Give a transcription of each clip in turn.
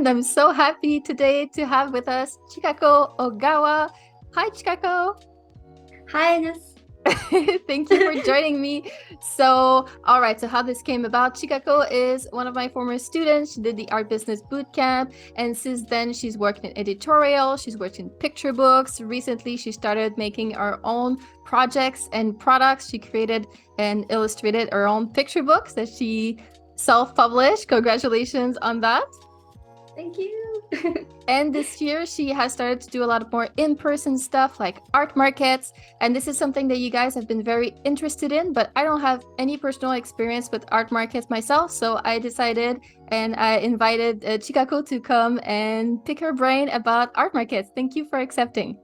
And I'm so happy today to have with us Chikako Ogawa. Hi, Chikako. Hi, Ness. Thank you for joining me. So, all right, so how this came about, Chikako is one of my former students. She did the art business boot camp, and since then she's worked in editorial, she's worked in picture books. Recently, she started making her own projects and products. She created and illustrated her own picture books that she self-published. Congratulations on that. Thank you. And this year, she has started to do a lot of more in-person stuff like art markets. And this is something that you guys have been very interested in, but I don't have any personal experience with art markets myself. So I decided and I invited Chikako to come and pick her brain about art markets. Thank you for accepting.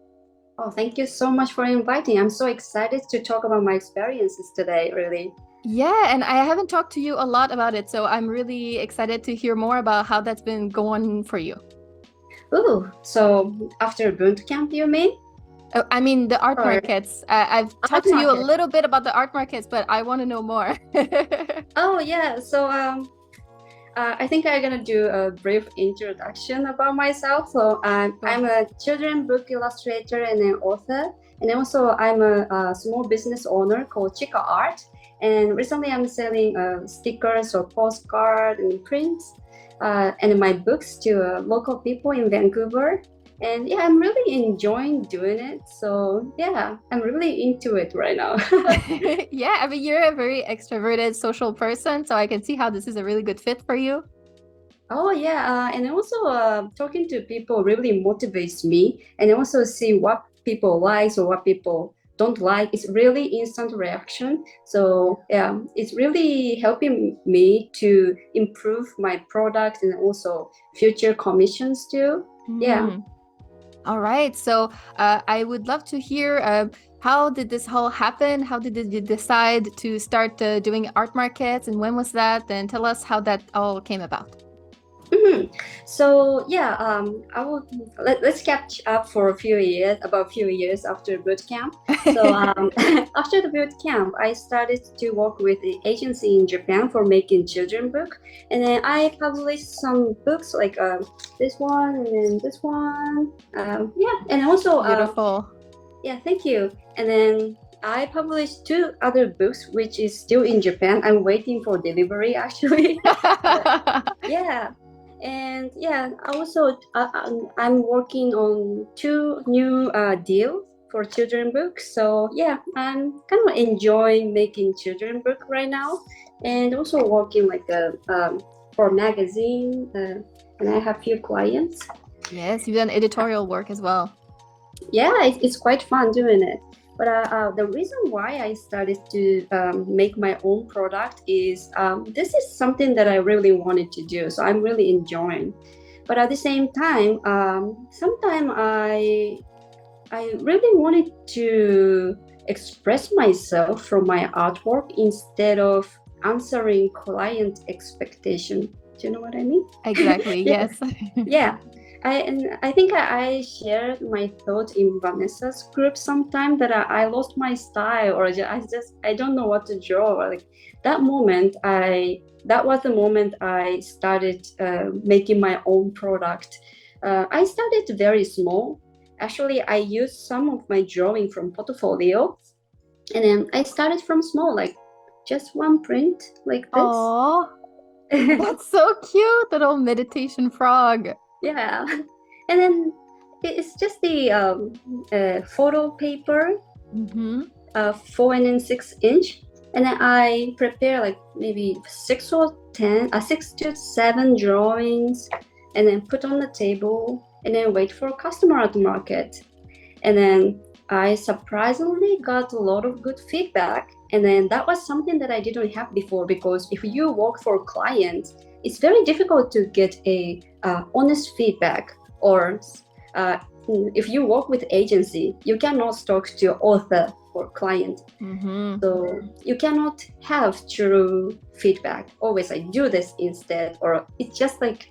Oh, thank you so much for inviting. I'm so excited to talk about my experiences today, really. Yeah, and I haven't talked to you a lot about it, so I'm really excited to hear more about how that's been going for you. Ooh, so after boot camp, you mean? Oh, I mean, the art Or markets. I've art talked to you a market? little bit about the art markets, but I want to know more. Oh, yeah. I think I'm gonna do a brief introduction about myself. So Go I'm ahead. a children book illustrator and an author, and also I'm a small business owner called Chika Art. And recently, I'm selling stickers or postcard and prints, and my books to local people in Vancouver. And yeah, I'm really enjoying doing it. So yeah, I'm really into it right now. Yeah, I mean, you're a very extroverted social person, so I can see how this is a really good fit for you. Oh yeah, and also talking to people really motivates me, and also see what people like or what people don't like. It's really instant reaction. So yeah, it's really helping me to improve my product and also future commissions too. Yeah. Mm. All right. So I would love to hear how did this whole happen? How did you decide to start doing art markets, and when was that? And tell us how that all came about. Mhm. So yeah, let's catch up for a few years, about a few years after boot camp. So after the boot camp, I started to work with the agency in Japan for making children book, and then I published some books like this one and then this one. Yeah, and also Beautiful. yeah, thank you. And then I published two other books, which is still in Japan. I'm waiting for delivery actually. But yeah, and yeah, also I'm working on two new deals for children books. So yeah, I'm kind of enjoying making children book right now, and also working like a for magazine, and I have few clients. Yes, you've done editorial work as well. Yeah, it's quite fun doing it. But the reason why I started to make my own product is this is something that I really wanted to do. So I'm really enjoying. But at the same time, sometimes I really wanted to express myself from my artwork instead of answering client expectation. Do you know what I mean? Exactly. Yeah. Yes. Yeah, I think I shared my thought in Vanessa's group sometime that I lost my style or I don't know what to draw. Like that moment, I that was the moment I started making my own product. I started very small. Actually, I used some of my drawing from portfolio, and then I started from small, like just one print like this. Oh, that's so cute, little meditation frog. Yeah, and then it's just the photo paper, Mm-hmm. 4 and 6 inch, and then I prepare like maybe 6 to 7 drawings, and then put on the table, and then wait for a customer at the market, and then I surprisingly got a lot of good feedback. And then that was something that I didn't have before, because if you work for clients, it's very difficult to get a honest feedback. Or uh, if you work with agency, you cannot talk to your author or client. Mm-hmm. So you cannot have true feedback. Always like do this instead, or it's just like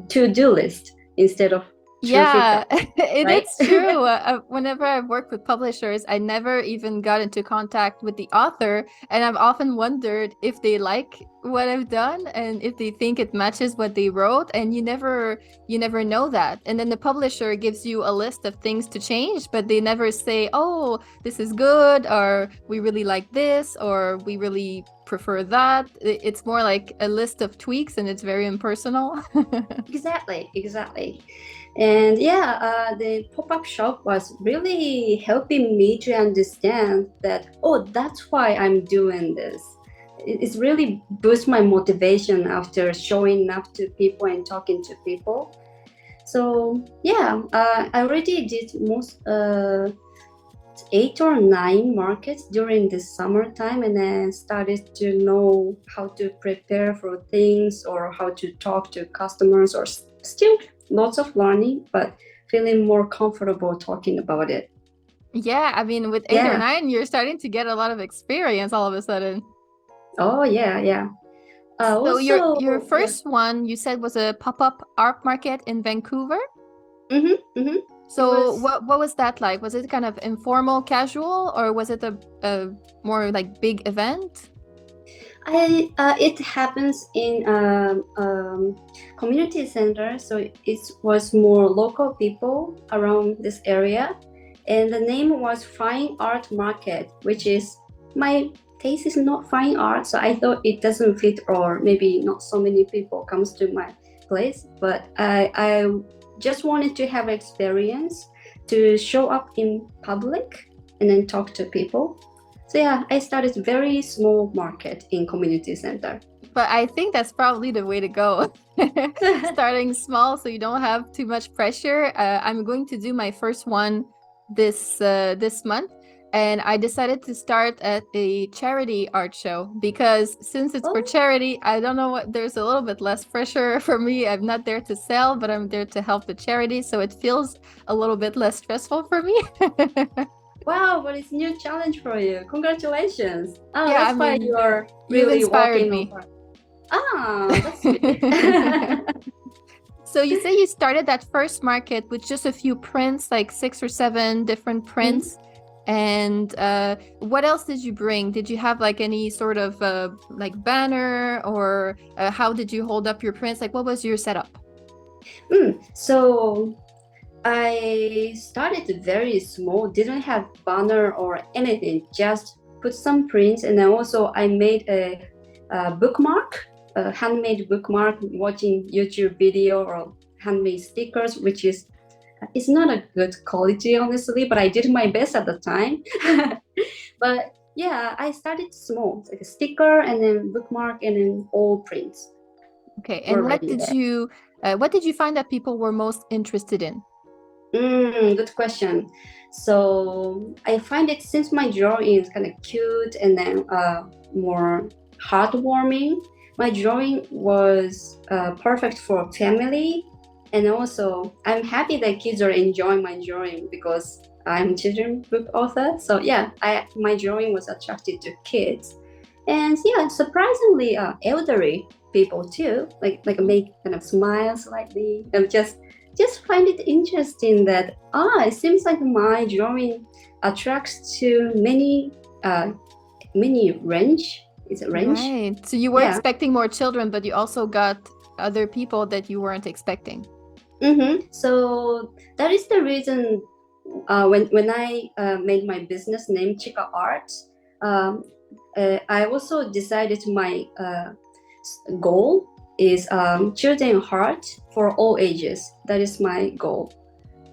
to-do list instead of true Yeah, feedback, right? it's true. Whenever I've worked with publishers, I never even got into contact with the author, and I've often wondered if they like what I've done and if they think it matches what they wrote, and you never know that. And then the publisher gives you a list of things to change, but they never say, "Oh, this is good," or "We really like this," or "We really prefer that." It's more like a list of tweaks, and it's very impersonal. Exactly, exactly. And yeah, the pop-up shop was really helping me to understand that, oh, that's why I'm doing this. It's really boost my motivation after showing up to people and talking to people. So yeah, I already did most 8 or 9 markets during the summertime, and then started to know how to prepare for things or how to talk to customers, or still lots of learning, but feeling more comfortable talking about it. Yeah, I mean, with 8 or 9, you're starting to get a lot of experience all of a sudden. Oh yeah, yeah. So your Also, your yeah. first one you said was a pop-up art market in Vancouver. Mm-hmm, mm-hmm. It So was. what was that like? Was it kind of informal, casual, or was it a more like big event? It happens in community center, so it was more local people around this area, and the name was Fine Art Market, which is my taste is not fine art, so I thought it doesn't fit, or maybe not so many people comes to my place, but I just wanted to have experience to show up in public and then talk to people. So yeah, I started very small market in community center. But I think that's probably the way to go. Starting small so you don't have too much pressure. I'm going to do my first one this month, and I decided to start at a charity art show because since it's for Oh, charity, I don't know what there's a little bit less pressure for me. I'm not there to sell, but I'm there to help the charity, so it feels a little bit less stressful for me. wow, what is new challenge for you? Congratulations. Oh, Yeah, I that's why mean, you're you've really inspired working on me. part. Ah, that's sweet. So you say you started that first market with just a few prints, like 6 or 7 different Mhm. prints. And what else did you bring? Did you have like any sort of like banner or how did you hold up your prints? Like what was your setup? So I started very small, didn't have banner or anything, just put some prints, and then also I made a bookmark, a handmade bookmark, watching YouTube video or handmade stickers, which is it's not a good quality honestly, but I did my best at the time. But yeah, I started small, like a sticker and then bookmark and then all prints Okay, and already there. what did you find that people were most interested in? Good question. So I find it, since my drawing is kind of cute and then more heartwarming, my drawing was perfect for family. And also, I'm happy that kids are enjoying my drawing because I'm a children's book author. So yeah, my drawing was attracted to kids, and yeah, surprisingly, elderly people too. Like make kind of smile slightly and just find it interesting that it seems like my drawing attracts to uh many range. Is it range? Right. So you were Yeah. expecting more children, but you also got other people that you weren't expecting. So that is the reason when I made my business name Chika Art, um, I also decided my goal is children heart for all ages. That is my goal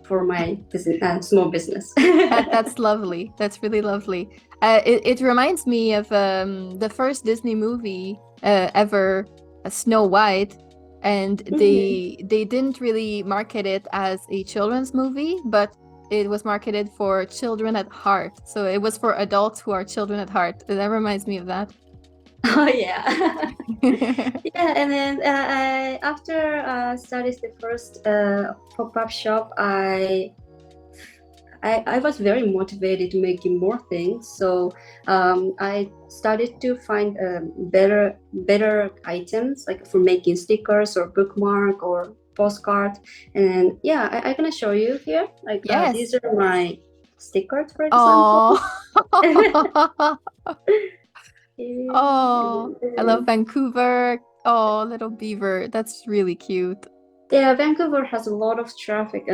for my business, small business. That's lovely. That's really lovely. It reminds me of the first Disney movie ever, Snow White, and Mhm. they didn't really market it as a children's movie, but it was marketed for children at heart. So it was for adults who are children at heart. That reminds me of that. Oh yeah. Yeah, and then after started the first pop-up shop, I was very motivated to making more things. So I started to find better items like for making stickers or bookmark or postcard. And yeah, I'm gonna show you here. Like these Yes. are my stickers, for example. Oh. Oh, I love And, Vancouver. Oh, little beaver. That's really cute. yeah, Vancouver has a lot of traffic,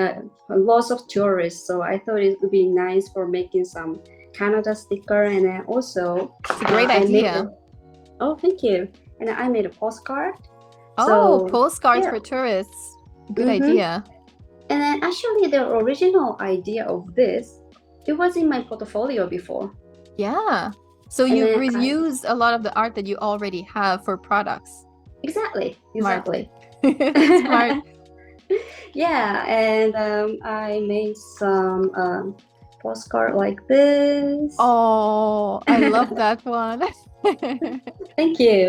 lots of tourists. So I thought it would be nice for making some Canada sticker. And then also, It's a great I made idea. oh, thank you. And I made a postcard. Oh, So postcards yeah. for tourists. Good Mm-hmm. idea. And then actually, the original idea of this, it was in my portfolio before. Yeah. So And you then reuse a lot of the art that you already have for products. exactly, Smart. exactly. Smart. Yeah, and I made some postcard like this. Oh, I love that one. Thank you.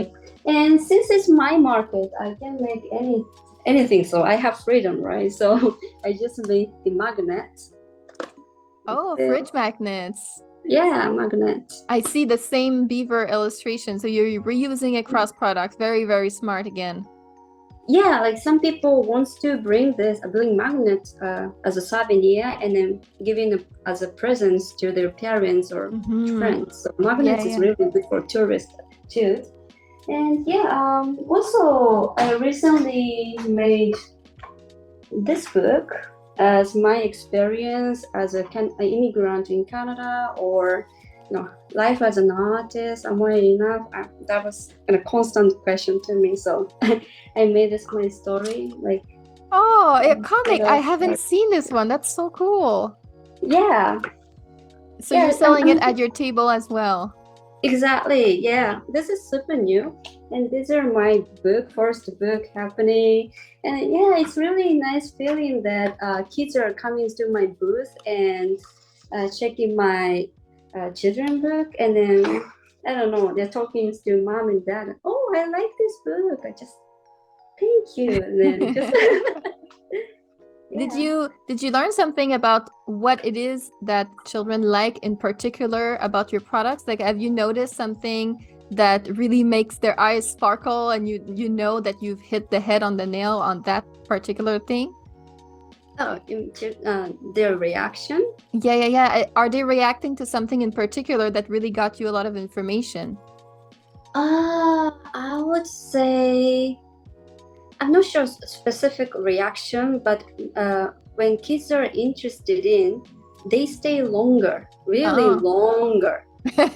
And since it's my market, I can make anything. So I have freedom, right? So I just made the magnets. Oh, fridge magnets. Yeah, magnets. I see the same beaver illustration. So you're reusing across products. Very, very smart again. Yeah, like some people wants to bring magnets as a souvenir and then giving as a present to their parents or friends. So Yeah, magnets is yeah. really good for tourists too. And yeah, also I recently made this book as my experience as an immigrant in Canada, or life as an artist. Am I enough? That was a constant question to me. So I made this my story. Like, Oh, a comic. I of, haven't seen this one. That's so cool. yeah, So yeah. you're selling it at your table as well. Exactly. Yeah, this is super new, and these are my first book happening, and yeah, it's really nice feeling that kids are coming to my booth and checking my children book, and then I don't know, they're talking to mom and dad. Oh, I like this book. I just thank you, and then just yeah. Did you learn something about what it is that children like in particular about your products? Like, have you noticed something that really makes their eyes sparkle and you know that you've hit the head on the nail on that particular thing? Oh, their reaction. Yeah. Are they reacting to something in particular that really got you a lot of information? I would say I'm not sure specific reaction, but when kids are interested in, they stay longer, really Oh. longer. And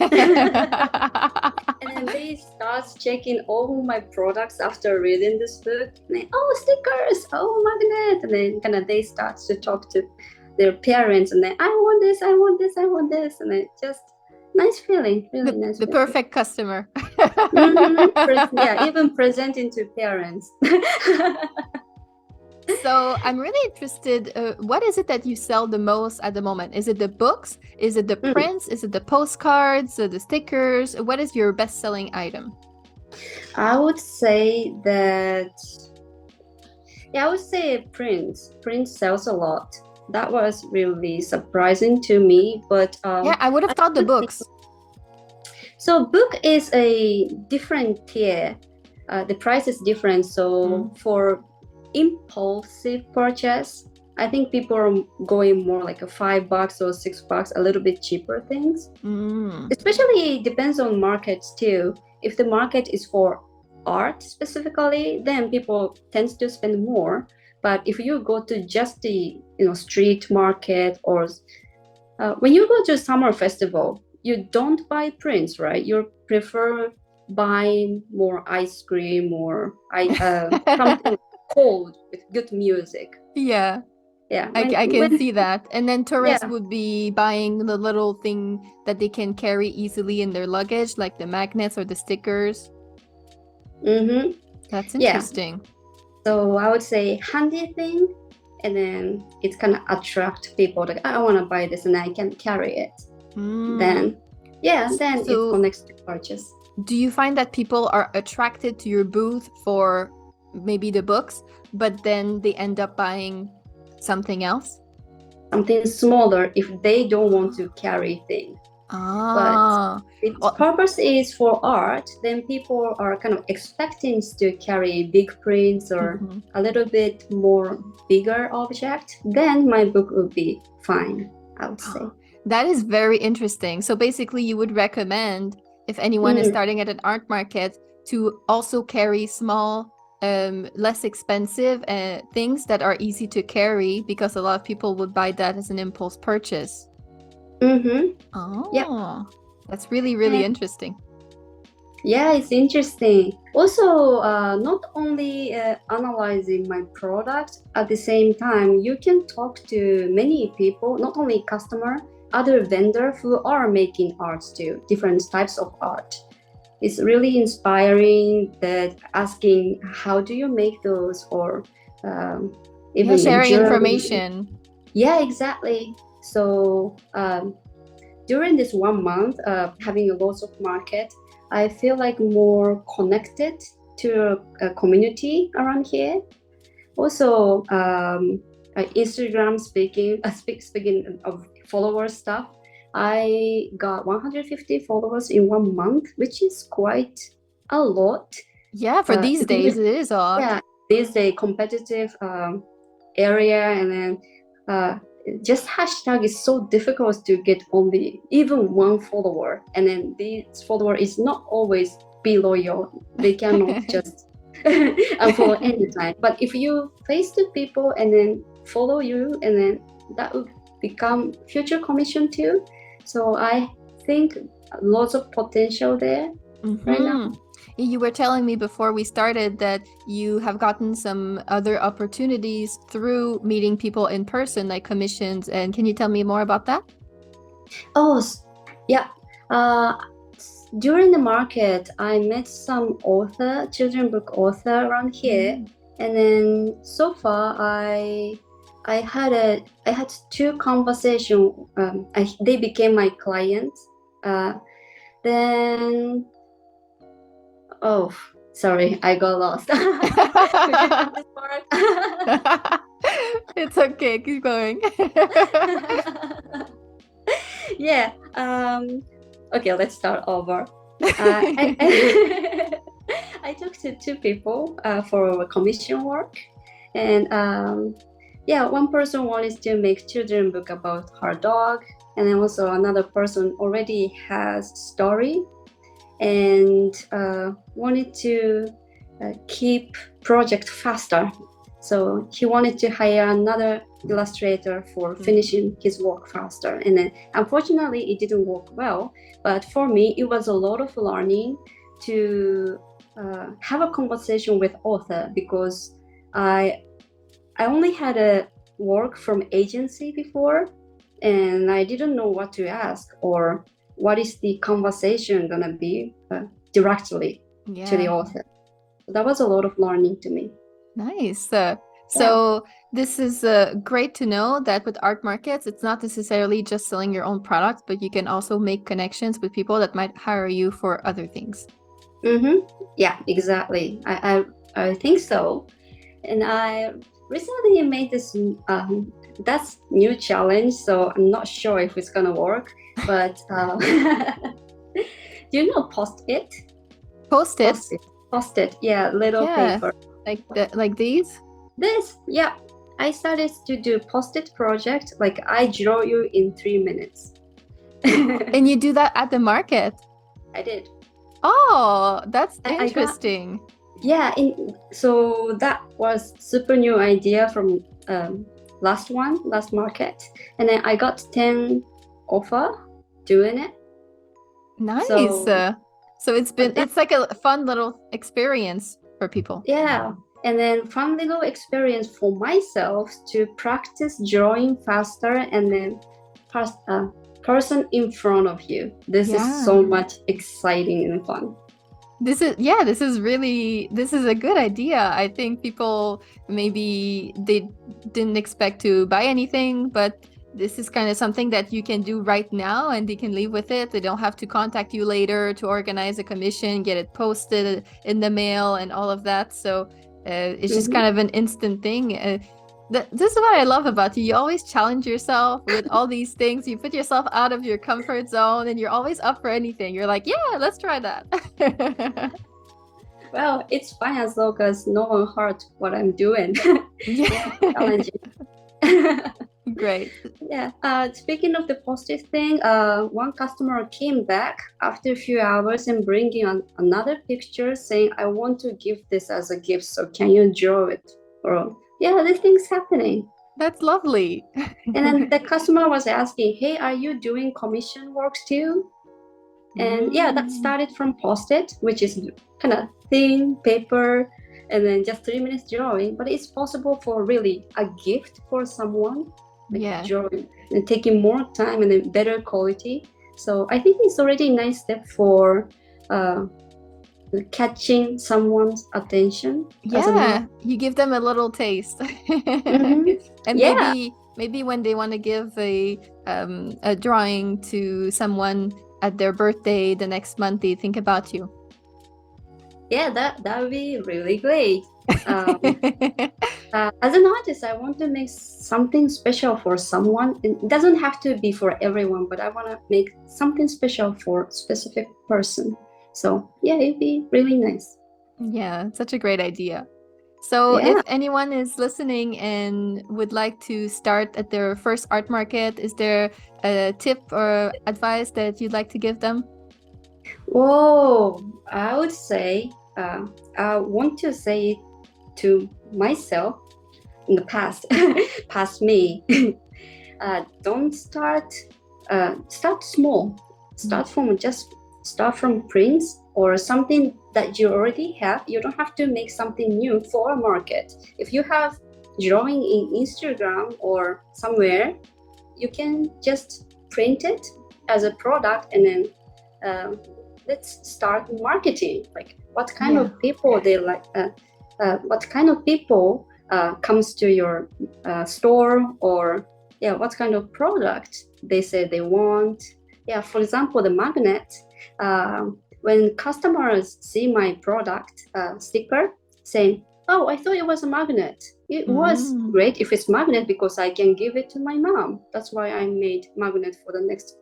then they start checking all my products after reading this book. And they, oh, stickers, oh, magnet. And then kind of they start to talk to their parents, and then I want this, I want this, I want this. And then just nice feeling, really nice The feeling. perfect customer. Yeah, even presenting to parents. So I'm really interested, what is it that you sell the most at the moment? Is it the books? Is it the prints? Is it the postcards, the stickers? What is your best-selling item? I would say that, yeah, I would say prints. Prints sells a lot. That was really surprising to me, but Yeah, I would have thought the books. So book is a different tier. The price is different. So for impulsive purchase, I think people are going more like a $5 or $6, a little bit cheaper things. Especially depends on markets too. If the market is for art specifically, then people tend to spend more. But if you go to just the street market, or when you go to a summer festival, you don't buy prints, right? You prefer buying more ice cream or something cold with good music. Yeah. Yeah, I can see that. And then tourists would be buying the little thing that they can carry easily in their luggage, like the magnets or the stickers. That's interesting. So I would say handy thing, and then it's gonna attract people like, I want to buy this and I can carry it. Then it connects to purchase. Do you find that people are attracted to your booth for maybe the books, but then they end up buying something else? Something smaller if they don't want to carry things. But Ah. its Well, purpose is for art, then people are kind of expecting to carry big prints or mhm. a little bit more bigger object, then my book would be fine, I would say. That is very interesting. So basically, you would recommend if anyone is Mm, starting at an art market to also carry small, less expensive things that are easy to carry because a lot of people would buy that as an impulse purchase. mm-hmm. Yeah. Oh, that's really, really And interesting. yeah, it's interesting. Also, not only analyzing my product, at the same time, you can talk to many people, not only customer, other vendor who are making arts too, different types of art. It's really inspiring that asking how do you make those or um, Yeah, even sharing journaling. information. Yeah, exactly. So during this 1 month having a lots of market, I feel like more connected to a community around here. Also, Instagram speaking of followers stuff, I got 150 followers in 1 month, which is quite a lot. Yeah, for these days, it is odd. Yeah, this is a competitive area, and then uh, just hashtag is so difficult to get only even one follower, and then this follower is not always be loyal. They cannot just unfollow anytime. But if you face the people and then follow you, and then that would become future commission too. So I think lots of potential there right now. Mm-hmm. You were telling me before we started that you have gotten some other opportunities through meeting people in person, like commissions. And can you tell me more about that? Oh, yeah. Uh, During the market, I met some author, children book author around here, Mm. and then so far I had two conversation. They became my clients. Uh, then oh, sorry, I got lost. Could you repeat this part? It's okay, keep going. Yeah. Okay, let's start over. I I talked to two people for commission work, and yeah, one person wanted to make children book about her dog, and then also another person already has story and wanted to keep project faster. So he wanted to hire another illustrator for finishing his work faster. And then unfortunately, it didn't work well. But for me, it was a lot of learning to have a conversation with author because I I only had a work from agency before, and I didn't know what to ask or what is the conversation gonna be directly to the Yeah, author. That was a lot of learning to me. nice. Yeah. So this is great to know that with art markets, it's not necessarily just selling your own product, but you can also make connections with people that might hire you for other things. Mm-hmm. Yeah, exactly. I think so. And I recently made this that's new challenge, so I'm not sure if it's gonna work. But do you know post-it? Post-its? Post-it, post-it, yeah, little Yeah, paper. like these. This, yeah, I started to do post-it project. Like I draw you in 3 minutes. And you do that at the market. I did. Oh, that's I got interesting. yeah. So that was super new idea from last market, and then I got 10 offer doing it. Nice. So So that it's like a fun little experience for people. yeah, and then fun little experience for myself to practice drawing faster, and then person in front of you. This is Yeah. so much exciting and fun. This is a good idea. I think people maybe they didn't expect to buy anything, but this is kind of something that you can do right now and they can leave with it. They don't have to contact you later to organize a commission, get it posted in the mail and all of that. So it's just Mhm. kind of an instant thing. This is what I love about you. You always challenge yourself with all these things. You put yourself out of your comfort zone and you're always up for anything. You're like, yeah, let's try that. Well, it's fine as long as no one hurt what I'm doing. Yeah, Yeah. challenging. Great. Yeah. Speaking of the postage thing, one customer came back after a few hours and bringing another picture saying, "I want to give this as a gift, so can you draw it?" Or yeah, this thing's happening. That's lovely. And then the customer was asking, "Hey, are you doing commission works too?" And yeah, that Mm. started from post-it, which is kind of thin paper, and then just 3 minutes drawing. But it's possible for really a gift for someone, like Yeah. drawing and taking more time and then better quality. So I think it's already a nice step for uh, catching someone's attention as a Yeah. You give them a little taste. mm-hmm. And Yeah, maybe when they want to give a drawing to someone at their birthday the next month, they think about you. yeah, that would be really great. Um, as an artist, I want to make something special for someone. It doesn't have to be for everyone, but I want to make something special for a specific person. So yeah, it'd be really nice. Yeah, such a great idea. So, if Yeah. anyone is listening and would like to start at their first art market, is there a tip or advice that you'd like to give them? Whoa, I would say I want to say it to myself in the past, past me. Don't start. Start small. Start from prints or something that you already have. You don't have to make something new for a market. If you have drawing in Instagram or somewhere, you can just print it as a product and then let's start marketing. Like what kind Yeah. of people they like. What kind of people comes to your store, or yeah, what kind of product they say they want. Yeah, for example, the magnet. When customers see my product sticker saying, "Oh, I thought it was a magnet." It was Mm. great if it's magnet because I can give it to my mom. That's why I made magnet for the next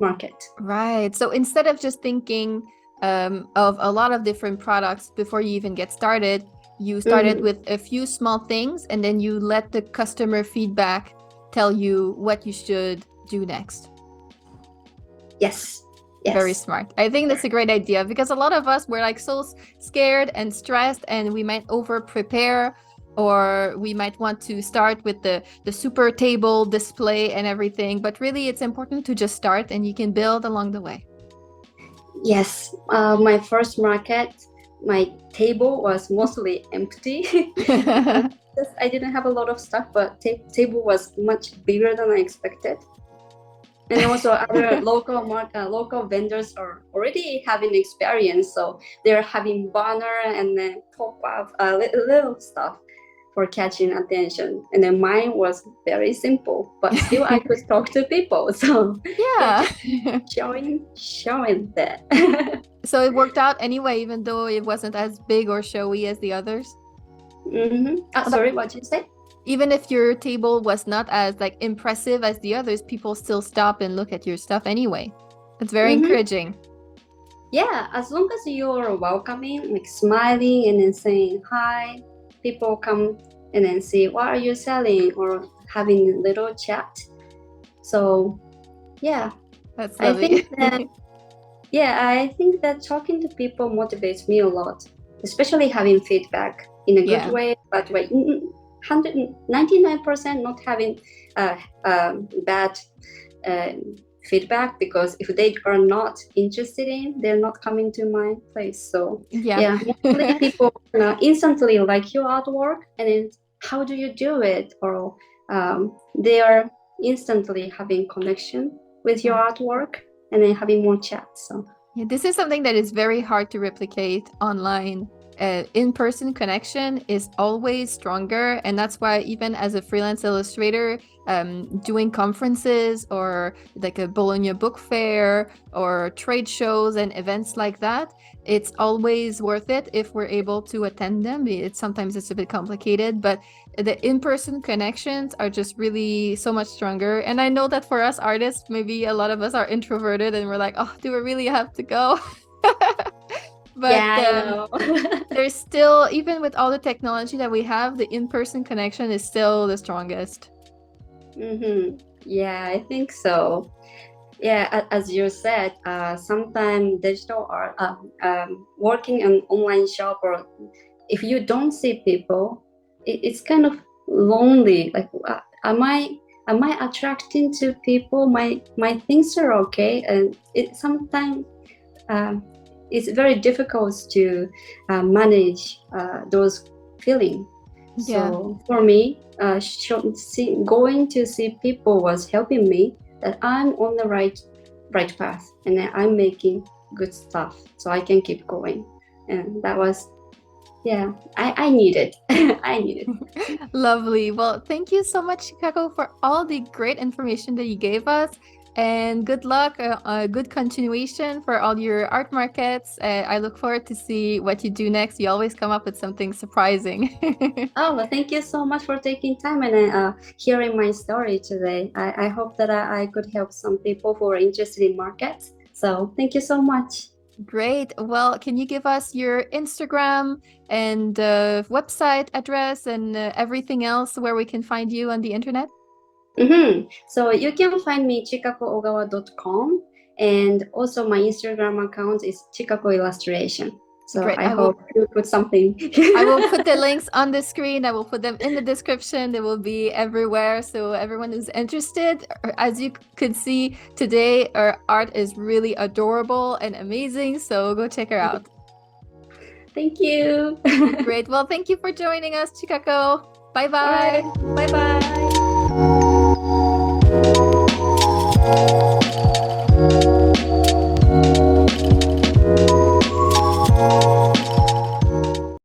market. Right. So instead of just thinking of a lot of different products before you even get started, you started Mm-hmm. with a few small things and then you let the customer feedback tell you what you should do next. Yes, Very yes. smart. I think that's a great idea because a lot of us were like so scared and stressed and we might over prepare or we might want to start with the super table display and everything, but really it's important to just start and you can build along the way. Yes, my first market, my table was mostly empty. I didn't have a lot of stuff, but table was much bigger than I expected. And also, other local vendors are already having experience, so they're having banner and then pop up little stuff for catching attention. And then mine was very simple, but still I could talk to people. So yeah, Yeah. just showing that. So it worked out anyway, even though it wasn't as big or showy as the others. Mm-hmm. But Sorry, what did you say? even if your table was not as like impressive as the others, people still stop and look at your stuff anyway. It's very Mm-hmm. encouraging. Yeah, as long as you're welcoming, like smiling and then saying hi, people come and then see what are you selling or having a little chat. So yeah, That's I think lovely. that I think that talking to people motivates me a lot, especially having feedback in a good Yeah. way, bad way. 199% not having bad uh, feedback, because if they are not interested in, they're not coming to my place. So Yeah. yeah, mostly people instantly like your artwork and then how do you do it, or they are instantly having connection with your Yeah. artwork and then having more chats. So Yeah, this is something that is very hard to replicate online. In-person connection is always stronger, and that's why even as a freelance illustrator, doing conferences or like a Bologna book fair or trade shows and events like that, it's always worth it if we're able to attend them. Sometimes it's a bit complicated, but the in-person connections are just really so much stronger. And I know that for us artists, maybe a lot of us are introverted and we're like, oh, do we really have to go? But Yeah, I know. there's still, even with all the technology that we have, the in-person connection is still the strongest. Yeah, I think so. Yeah, as you said, sometimes digital art, working an online shop, or if you don't see people, it's kind of lonely. Like, am I attracting to people? My things are okay, and it sometimes um, it's very difficult to manage those feelings. Yeah. So for me, going to see people was helping me that I'm on the right path and that I'm making good stuff, so I can keep going. And that was, yeah, I need it. I need it. Lovely. Well, thank you so much, Chikako, for all the great information that you gave us. And good luck, good continuation for all your art markets. I look forward to see what you do next. You always come up with something surprising. Oh, well, thank you so much for taking time and hearing my story today. I hope that I could help some people who are interested in markets. So thank you so much. Great. Well, can you give us your Instagram and website address and everything else where we can find you on the internet? So you can find me chikakoogawa.com, and also my Instagram account is Chikako Illustration. So Great. I hope you put something. I will put the links on the screen. I will put them in the description. They will be everywhere. So everyone who's interested, as you could see today, our art is really adorable and amazing. So go check her out. Thank you. Great. Well, thank you for joining us, Chikako. Bye All right. bye. Bye bye.